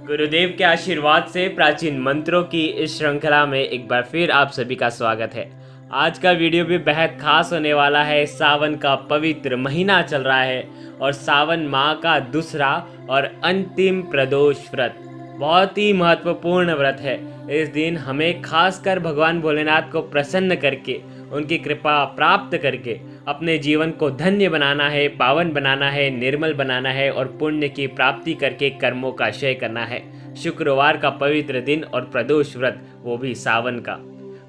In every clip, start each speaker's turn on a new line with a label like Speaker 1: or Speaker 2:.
Speaker 1: गुरुदेव के आशीर्वाद से प्राचीन मंत्रों की इस श्रृंखला में एक बार फिर आप सभी का स्वागत है। आज का वीडियो भी बेहद खास होने वाला है। सावन का पवित्र महीना चल रहा है और सावन माह का दूसरा और अंतिम प्रदोष व्रत बहुत ही महत्वपूर्ण व्रत है। इस दिन हमें खासकर भगवान भोलेनाथ को प्रसन्न करके उनकी कृपा प्राप्त करके अपने जीवन को धन्य बनाना है, पावन बनाना है, निर्मल बनाना है और पुण्य की प्राप्ति करके कर्मों का क्षय करना है। शुक्रवार का पवित्र दिन और प्रदोष व्रत, वो भी सावन का।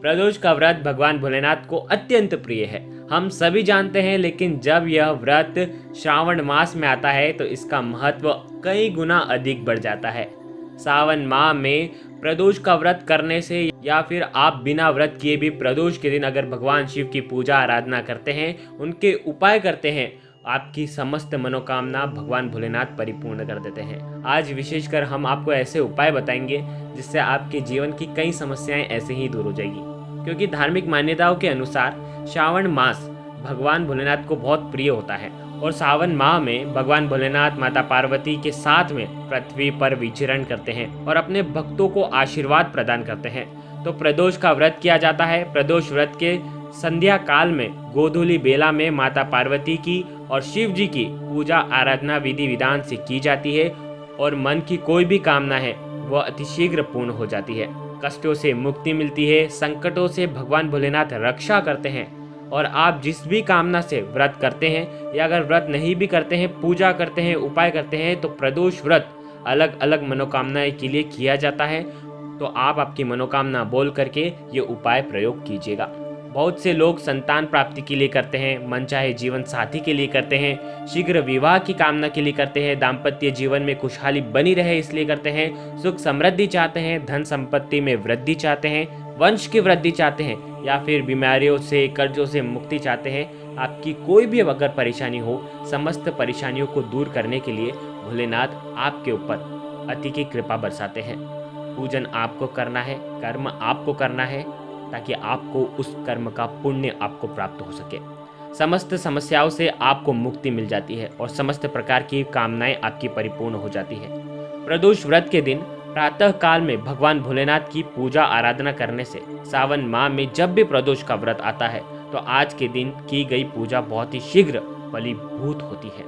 Speaker 1: प्रदोष का व्रत भगवान भोलेनाथ को अत्यंत प्रिय है, हम सभी जानते हैं। लेकिन जब यह व्रत श्रावण मास में आता है तो इसका महत्व कई गुना अधिक बढ़ जाता है। सावन माह में प्रदोष का व्रत करने से या फिर आप बिना व्रत किए भी प्रदोष के दिन अगर भगवान शिव की पूजा आराधना करते हैं, उनके उपाय करते हैं, आपकी समस्त मनोकामना भगवान भोलेनाथ परिपूर्ण कर देते हैं। आज विशेषकर हम आपको ऐसे उपाय बताएंगे जिससे आपके जीवन की कई समस्याएं ऐसे ही दूर हो जाएगी। क्योंकि धार्मिक मान्यताओं के अनुसार श्रावण मास भगवान भोलेनाथ को बहुत प्रिय होता है और सावन माह में भगवान भोलेनाथ माता पार्वती के साथ में पृथ्वी पर विचरण करते हैं और अपने भक्तों को आशीर्वाद प्रदान करते हैं। तो प्रदोष का व्रत किया जाता है। प्रदोष व्रत के संध्या काल में गोधूली बेला में माता पार्वती की और शिव जी की पूजा आराधना विधि विधान से की जाती है और मन की कोई भी कामना है वह अतिशीघ्र पूर्ण हो जाती है। कष्टों से मुक्ति मिलती है, संकटों से भगवान भोलेनाथ रक्षा करते हैं। और आप जिस भी कामना से व्रत करते हैं या अगर व्रत नहीं भी करते हैं, पूजा करते हैं, उपाय करते हैं, तो प्रदोष व्रत अलग अलग मनोकामनाएं के लिए किया जाता है। तो आप आपकी मनोकामना बोल करके ये उपाय प्रयोग कीजिएगा। बहुत से लोग संतान प्राप्ति के लिए करते हैं, मनचाहे जीवन साथी के लिए करते हैं, शीघ्र विवाह की कामना के लिए करते हैं, दाम्पत्य जीवन में खुशहाली बनी रहे इसलिए करते हैं, सुख समृद्धि चाहते हैं, धन संपत्ति में वृद्धि चाहते हैं, वंश की वृद्धि चाहते हैं या फिर बीमारियों से कर्जों से मुक्ति चाहते हैं। आपकी कोई भी अगर परेशानी हो, समस्त परेशानियों को दूर करने के लिए भोलेनाथ आपके ऊपर अति की कृपा बरसाते हैं। पूजन आपको करना है, कर्म आपको करना है ताकि आपको उस कर्म का पुण्य आपको प्राप्त हो सके। समस्त समस्याओं से आपको मुक्ति मिल जाती है और समस्त प्रकार की कामनाएं आपकी परिपूर्ण हो जाती है। प्रदोष व्रत के दिन प्रातः काल में भगवान भोलेनाथ की पूजा आराधना करने से सावन माह में जब भी प्रदोष का व्रत आता है तो आज के दिन की गई पूजा बहुत ही शीघ्र फलीभूत होती है।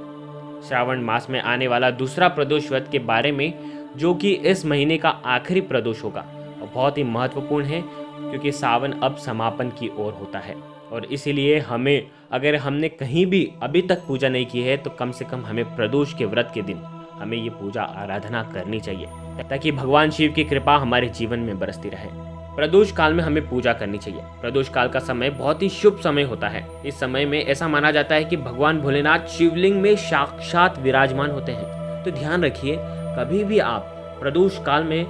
Speaker 1: श्रावण मास में आने वाला दूसरा प्रदोष व्रत के बारे में, जो कि इस महीने का आखिरी प्रदोष होगा, और बहुत ही महत्वपूर्ण है क्योंकि सावन अब समापन की ओर होता है और इसीलिए हमें, अगर हमने कहीं भी अभी तक पूजा नहीं की है तो कम से कम हमें प्रदोष के व्रत के दिन हमें ये पूजा आराधना करनी चाहिए ताकि भगवान शिव की कृपा हमारे जीवन में बरसती रहे। प्रदोष काल में हमें पूजा करनी चाहिए। प्रदोष काल का समय बहुत ही शुभ समय होता है। इस समय में ऐसा माना जाता है कि भगवान भोलेनाथ शिवलिंग में साक्षात विराजमान होते हैं। तो ध्यान रखिए, कभी भी आप प्रदोष काल में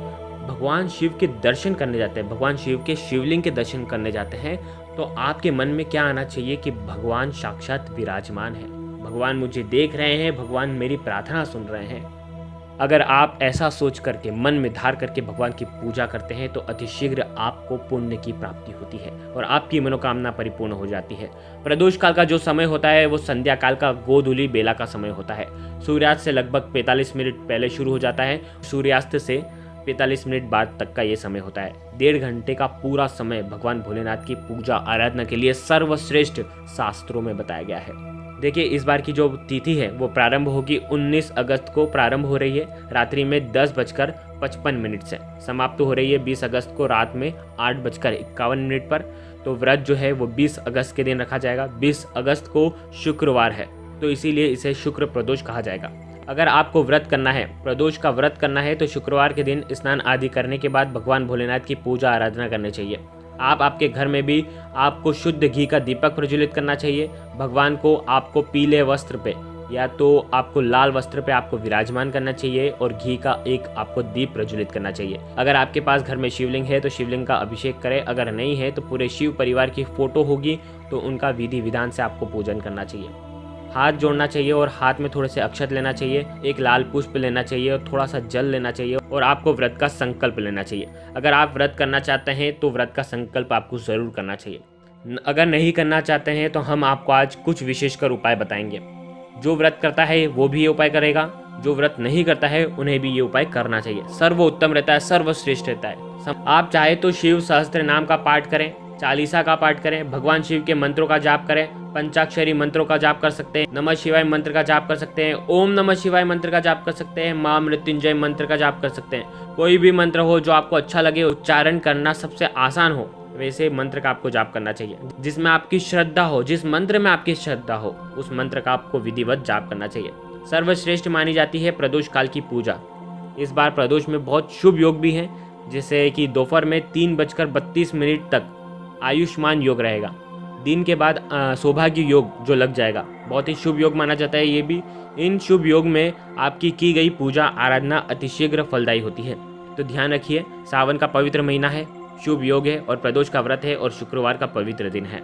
Speaker 1: भगवान शिव के दर्शन करने जाते हैं, भगवान शिव के शिवलिंग के दर्शन करने जाते हैं, तो आपके मन में क्या आना चाहिए कि भगवान साक्षात विराजमान है, भगवान मुझे देख रहे हैं, भगवान मेरी प्रार्थना सुन रहे हैं। अगर आप ऐसा सोच करके मन में धार करके भगवान की पूजा करते हैं तो अतिशीघ्र आपको पुण्य की प्राप्ति होती है और आपकी मनोकामना परिपूर्ण हो जाती है। प्रदोष काल का जो समय होता है वो संध्या काल का गोधूली बेला का समय होता है। सूर्यास्त से लगभग 45 मिनट पहले शुरू हो जाता है, सूर्यास्त से 45 मिनट बाद तक का ये समय होता है। 1.5 घंटे का पूरा समय भगवान भोलेनाथ की पूजा आराधना के लिए सर्वश्रेष्ठ शास्त्रों में बताया गया है। देखिए, इस बार की जो तिथि है वो प्रारंभ होगी 19 अगस्त को प्रारंभ हो रही है रात्रि में 10:55 से, समाप्त हो रही है 20 अगस्त को रात में 8:51 पर। तो व्रत जो है वो 20 अगस्त के दिन रखा जाएगा। 20 अगस्त को शुक्रवार है तो इसीलिए इसे शुक्र प्रदोष कहा जाएगा। अगर आपको व्रत करना है, प्रदोष का व्रत करना है, तो शुक्रवार के दिन स्नान आदि करने के बाद भगवान भोलेनाथ की पूजा आराधना करनी चाहिए। आप आपके घर में भी आपको शुद्ध घी का दीपक प्रज्वलित करना चाहिए। भगवान को आपको पीले वस्त्र पे या तो आपको लाल वस्त्र पे आपको विराजमान करना चाहिए और घी का एक आपको दीप प्रज्वलित करना चाहिए। अगर आपके पास घर में शिवलिंग है तो शिवलिंग का अभिषेक करें, अगर नहीं है तो पूरे शिव परिवार की फोटो होगी तो उनका विधि विधान से आपको पूजन करना चाहिए। हाथ जोड़ना चाहिए और हाथ में थोड़े से अक्षत लेना चाहिए, एक लाल पुष्प लेना चाहिए और थोड़ा सा जल लेना चाहिए और आपको व्रत का संकल्प लेना चाहिए। अगर आप व्रत करना चाहते हैं तो व्रत का संकल्प आपको ज़रूर करना चाहिए। अगर नहीं करना चाहते हैं तो हम आपको आज कुछ विशेषकर उपाय बताएंगे। जो व्रत करता है वो भी ये उपाय करेगा जो व्रत नहीं करता है उन्हें भी ये उपाय करना चाहिए। सर्वोत्तम रहता है, सर्वश्रेष्ठ रहता है। आप चाहे तो शिव सहस्त्र नाम का पाठ करें, चालीसा का पाठ करें, भगवान शिव के मंत्रों का जाप करें, पंचाक्षरी मंत्रों का जाप कर सकते हैं, नमः शिवाय मंत्र का जाप कर सकते हैं, ओम नमः शिवाय मंत्र का जाप कर सकते हैं, मां मृत्युंजय मंत्र का जाप कर सकते हैं। कोई भी मंत्र हो जो आपको अच्छा लगे, उच्चारण करना सबसे आसान हो, वैसे मंत्र का आपको जाप करना चाहिए। जिसमें आपकी श्रद्धा हो, जिस मंत्र में आपकी श्रद्धा हो, उस मंत्र का आपको विधिवत जाप करना चाहिए। सर्वश्रेष्ठ मानी जाती है प्रदोष काल की पूजा। इस बार प्रदोष में बहुत शुभ योग भी हैं, जैसे कि दोपहर में 3:32 तक आयुष्मान योग रहेगा। दिन के बाद सौभाग्य योग जो लग जाएगा, बहुत ही शुभ योग माना जाता है ये भी। इन शुभ योग में आपकी की गई पूजा आराधना अतिशीघ्र फलदायी होती है। तो ध्यान रखिए, सावन का पवित्र महीना है, शुभ योग है और प्रदोष का व्रत है और शुक्रवार का पवित्र दिन है।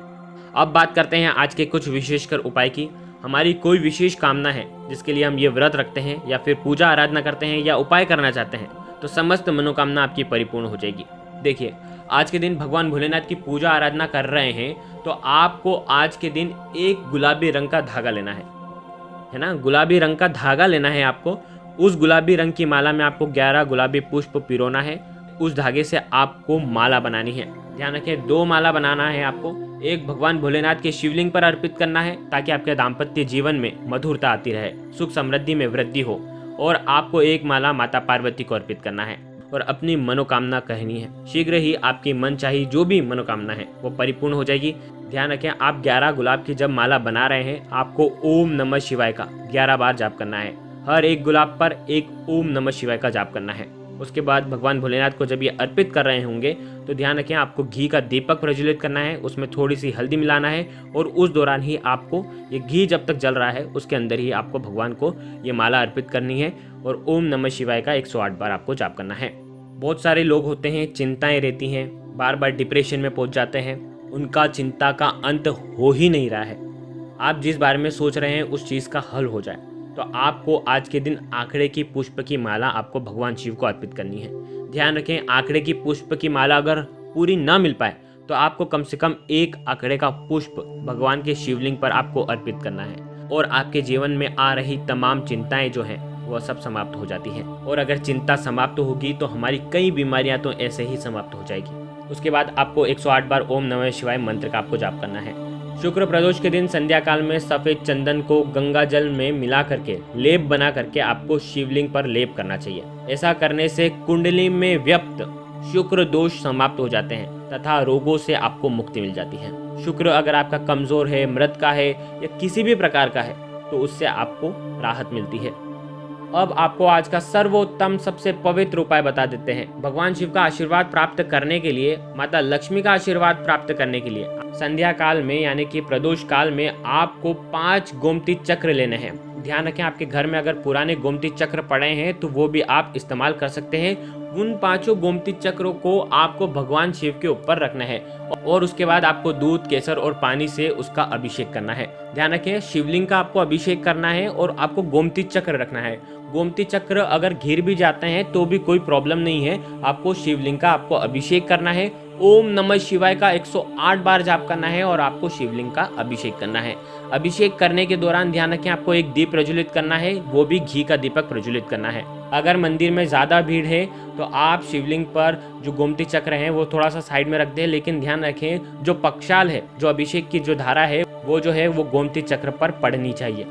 Speaker 1: अब बात करते हैं आज के कुछ विशेषकर उपाय की। हमारी कोई विशेष कामना है जिसके लिए हम ये व्रत रखते हैं या फिर पूजा आराधना करते हैं या उपाय करना चाहते हैं, तो समस्त मनोकामना आपकी परिपूर्ण हो जाएगी। देखिए, आज के दिन भगवान भोलेनाथ की पूजा आराधना कर रहे हैं तो आपको आज के दिन एक गुलाबी रंग का धागा लेना है ना, गुलाबी रंग का धागा लेना है आपको। उस गुलाबी रंग की माला में आपको 11 गुलाबी पुष्प पिरोना है। उस धागे से आपको माला बनानी है। ध्यान रखें, 2 माला बनाना है आपको। एक भगवान भोलेनाथ के शिवलिंग पर अर्पित करना है ताकि आपके दाम्पत्य जीवन में मधुरता आती रहे, सुख समृद्धि में वृद्धि हो। और आपको एक माला माता पार्वती को अर्पित करना है और अपनी मनोकामना कहनी है। शीघ्र ही आपकी मन चाहिए जो भी मनोकामना है वो परिपूर्ण हो जाएगी। ध्यान रखें, आप 11 गुलाब की जब माला बना रहे हैं, आपको ओम नमः शिवाय का 11 बार जाप करना है। हर एक गुलाब पर एक ओम नमः शिवाय का जाप करना है। उसके बाद भगवान भोलेनाथ को जब ये अर्पित कर रहे होंगे तो ध्यान रखें, आपको घी का दीपक प्रज्वलित करना है, उसमें थोड़ी सी हल्दी मिलाना है और उस दौरान ही आपको ये घी जब तक जल रहा है उसके अंदर ही आपको भगवान को ये माला अर्पित करनी है और ओम नमः शिवाय का 108 बार आपको जाप करना है। बहुत सारे लोग होते हैं, चिंताएं रहती हैं, बार बार डिप्रेशन में पहुंच जाते हैं, उनका चिंता का अंत हो ही नहीं रहा है। आप जिस बारे में सोच रहे हैं उस चीज़ का हल हो जाए तो आपको आज के दिन आंकड़े की पुष्प की माला आपको भगवान शिव को अर्पित करनी है। ध्यान रखें, आंकड़े की पुष्प की माला अगर पूरी ना मिल पाए तो आपको कम से कम एक आंकड़े का पुष्प भगवान के शिवलिंग पर आपको अर्पित करना है और आपके जीवन में आ रही तमाम चिंताएं जो हैं वह सब समाप्त हो जाती हैं। और अगर चिंता समाप्त होगी तो हमारी कई बीमारियां तो ऐसे ही समाप्त हो जाएगी। उसके बाद आपको 108 बार ओम नमः शिवाय मंत्र का आपको जाप करना है। शुक्र प्रदोष के दिन संध्या काल में सफेद चंदन को गंगा जल में मिला करके लेप बना करके आपको शिवलिंग पर लेप करना चाहिए। ऐसा करने से कुंडली में व्यक्त शुक्र दोष समाप्त हो जाते हैं तथा रोगों से आपको मुक्ति मिल जाती है। शुक्र अगर आपका कमजोर है, मृत का है या किसी भी प्रकार का है तो उससे आपको राहत मिलती है। अब आपको आज का सर्वोत्तम सबसे पवित्र उपाय बता देते हैं। भगवान शिव का आशीर्वाद प्राप्त करने के लिए, माता लक्ष्मी का आशीर्वाद प्राप्त करने के लिए संध्या काल में यानी कि प्रदोष काल में आपको 5 गोमती चक्र लेने हैं। ध्यान रखें, आपके घर में अगर पुराने गोमती चक्र पड़े हैं तो वो भी आप इस्तेमाल कर सकते हैं। उन 5 गोमती चक्रों को आपको भगवान शिव के ऊपर रखना है और उसके बाद आपको दूध, केसर और पानी से उसका अभिषेक करना है। ध्यान रखें, शिवलिंग का आपको अभिषेक करना है और आपको गोमती चक्र रखना है। गोमती चक्र अगर घिर भी जाते हैं तो भी कोई प्रॉब्लम नहीं है। आपको शिवलिंग का आपको अभिषेक करना है। ओम नमः शिवाय का 108 बार जाप करना है और आपको शिवलिंग का अभिषेक करना है। अभिषेक करने के दौरान ध्यान रखें, आपको एक दीप प्रज्वलित करना है, वो भी घी का दीपक प्रज्वलित करना है। अगर मंदिर में ज़्यादा भीड़ है तो आप शिवलिंग पर जो गोमती चक्र हैं वो थोड़ा सा साइड में रख दें, लेकिन ध्यान रखें जो पक्षाल है, जो अभिषेक की जो धारा है वो जो है वो गोमती चक्र पर पड़नी चाहिए।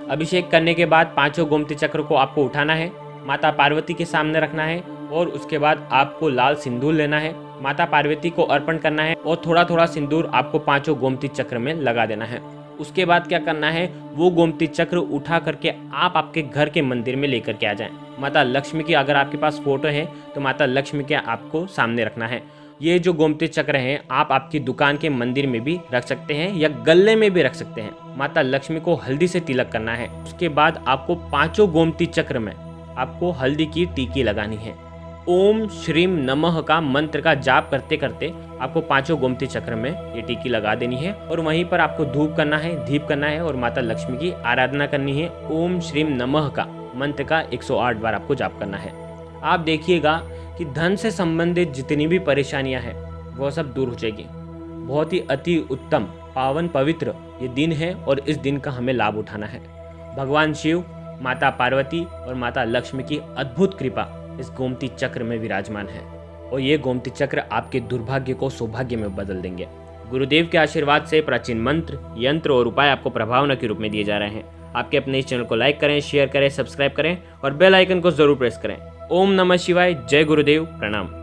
Speaker 1: अभिषेक करने के बाद 5 गोमती चक्र को आपको उठाना है, माता पार्वती के सामने रखना है और उसके बाद आपको लाल सिंदूर लेना है, माता पार्वती को अर्पण करना है और थोड़ा थोड़ा सिंदूर आपको 5 गोमती चक्र में लगा देना है। उसके बाद क्या करना है, वो गोमती चक्र उठा करके आप आपके घर के मंदिर में लेकर के आ जाएं। माता लक्ष्मी की अगर आपके पास फोटो है तो माता लक्ष्मी के आपको सामने रखना है। ये जो गोमती चक्र हैं आप आपकी दुकान के मंदिर में भी रख सकते हैं या गले में भी रख सकते हैं। माता लक्ष्मी को हल्दी से तिलक करना है। उसके बाद आपको 5 गोमती चक्र में आपको हल्दी की टीकी लगानी है। ओम श्रीम नमः का मंत्र का जाप करते करते आपको 5 गोमती चक्र में ये टीकी लगा देनी है और वहीं पर आपको धूप करना है, दीप करना है और माता लक्ष्मी की आराधना करनी है। ओम श्रीम नमः का मंत्र का 108 बार आपको जाप करना है। आप देखिएगा कि धन से संबंधित जितनी भी परेशानियां हैं वो सब दूर हो जाएगी। बहुत ही अति उत्तम पावन पवित्र ये दिन है और इस दिन का हमें लाभ उठाना है। भगवान शिव, माता पार्वती और माता लक्ष्मी की अद्भुत कृपा इस गोमती चक्र में विराजमान है और ये गोमती चक्र आपके दुर्भाग्य को सौभाग्य में बदल देंगे। गुरुदेव के आशीर्वाद से प्राचीन मंत्र, यंत्र और उपाय आपको प्रभावना के रूप में दिए जा रहे हैं। आपके अपने इस चैनल को लाइक करें, शेयर करें, सब्सक्राइब करें और बेल आइकन को जरूर प्रेस करें। ओम नमः शिवाय। जय गुरुदेव। प्रणाम।